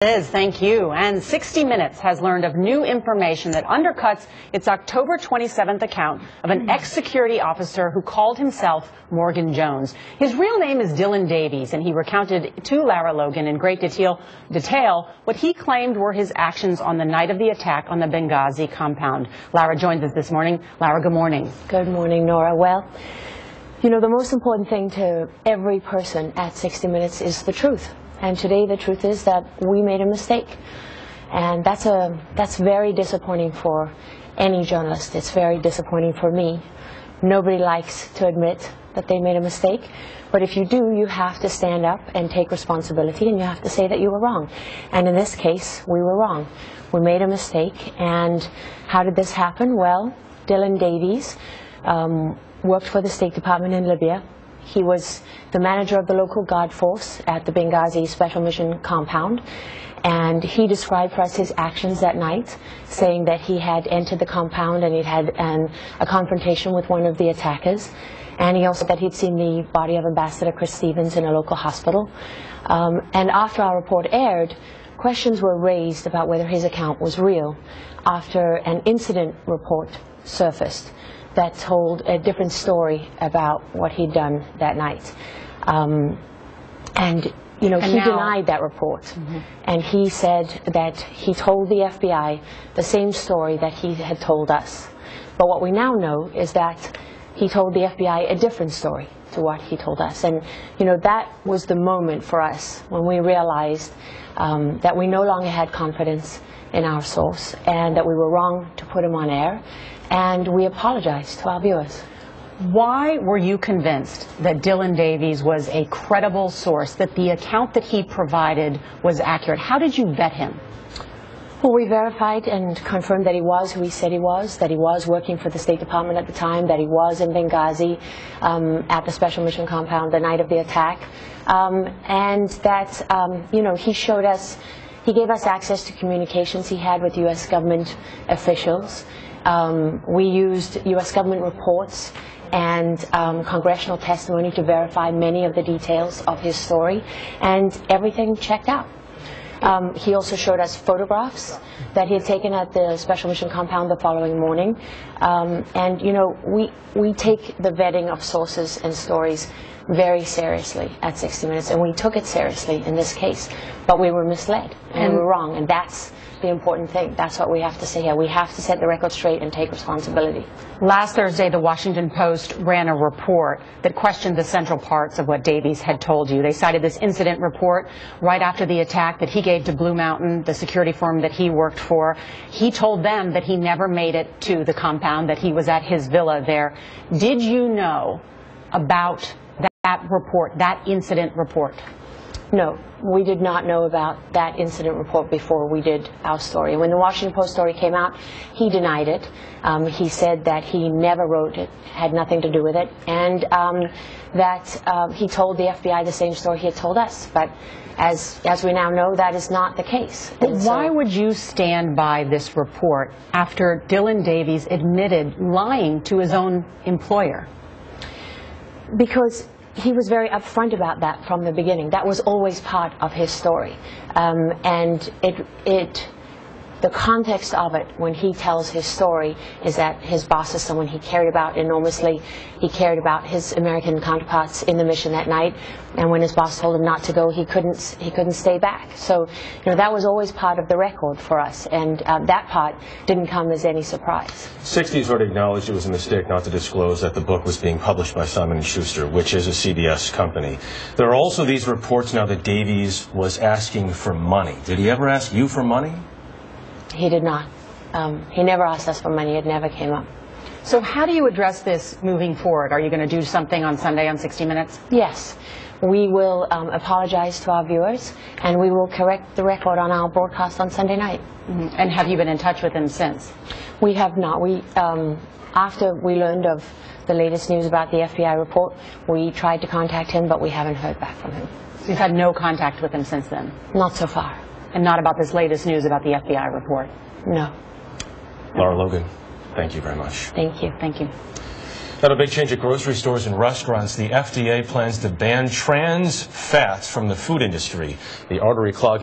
Liz, thank you. And 60 Minutes has learned of new information that undercuts its October 27th account of an ex-security officer who called himself Morgan Jones. His real name is Dylan Davies, and he recounted to Lara Logan in great detail what he claimed were his actions on the night of the attack on the Benghazi compound. Lara joins us this morning. Lara, good morning. Good morning, Nora. Well, you know, the most important thing to every person at 60 Minutes is the truth. And today the truth is that we made a mistake. And that's very disappointing for any journalist. It's very disappointing for me. Nobody likes to admit that they made a mistake. But if you do, you have to stand up and take responsibility, and you have to say that you were wrong. And in this case, we were wrong. We made a mistake. And how did this happen? Well, Dylan Davies worked for the State Department in Libya. He was the manager of the local guard force at the Benghazi Special Mission compound, and he described for us his actions that night, saying that he had entered the compound and he'd had a confrontation with one of the attackers, and he also said that he'd seen the body of Ambassador Chris Stevens in a local hospital. And after our report aired, questions were raised about whether his account was real after an incident report surfaced that told a different story about what he'd done that night. And, you know, he denied that report. And he said that he told the FBI the same story that he had told us. But what we now know is that he told the FBI a different story to what he told us. And, you know, that was the moment for us when we realized that we no longer had confidence in our source and that we were wrong to put him on air. And we apologize to our viewers. Why were you convinced that Dylan Davies was a credible source, that the account that he provided was accurate? How did you vet him? Well, we verified and confirmed that he was who he said he was, that he was working for the State Department at the time, that he was in Benghazi at the Special Mission compound the night of the attack, and that, you know, he showed us, he gave us access to communications he had with U.S. government officials. We used U.S. government reports and congressional testimony to verify many of the details of his story, and everything checked out. He also showed us photographs that he had taken at the Special Mission compound the following morning. And, you know, we take the vetting of sources and stories very seriously at 60 Minutes, and we took it seriously in this case. But we were misled, and we were wrong, and that's the important thing. That's what we have to say here. We have to set the record straight and take responsibility. Last Thursday, the Washington Post ran a report that questioned the central parts of what Davies had told you. They cited this incident report right after the attack that he gave to Blue Mountain, the security firm that he worked for. He told them that he never made it to the compound, that he was at his villa there. Did you know about that report, that incident report? No, we did not know about that incident report before we did our story. When the Washington Post story came out, he denied it. He said that he never wrote it, had nothing to do with it, and that he told the FBI the same story he had told us. But as we now know, that is not the case. But why would you stand by this report after Dylan Davies admitted lying to his own employer? Because he was very upfront about that from the beginning. That was always part of his story. And the context of it, when he tells his story, is that his boss is someone he cared about enormously. He cared about his American counterparts in the mission that night, and when his boss told him not to go, he couldn't stay back. So, you know, that was always part of the record for us, and that part didn't come as any surprise. 60's already acknowledged it was a mistake not to disclose that the book was being published by Simon & Schuster, which is a CBS company. There are also these reports now that Davies was asking for money. Did he ever ask you for money? He did not. He never asked us for money. It never came up. So how do you address this moving forward? Are you going to do something on Sunday on 60 Minutes? Yes. We will apologize to our viewers, and we will correct the record on our broadcast on Sunday night. And have you been in touch with him since? We have not. After we learned of the latest news about the FBI report, we tried to contact him, but we haven't heard back from him. So you've had no contact with him since then? Not so far. And not about this latest news about the FBI report? No. Lara Logan, thank you very much. Thank you. Thank you. Now, a big change at grocery stores and restaurants. The FDA plans to ban trans fats from the food industry. The artery clog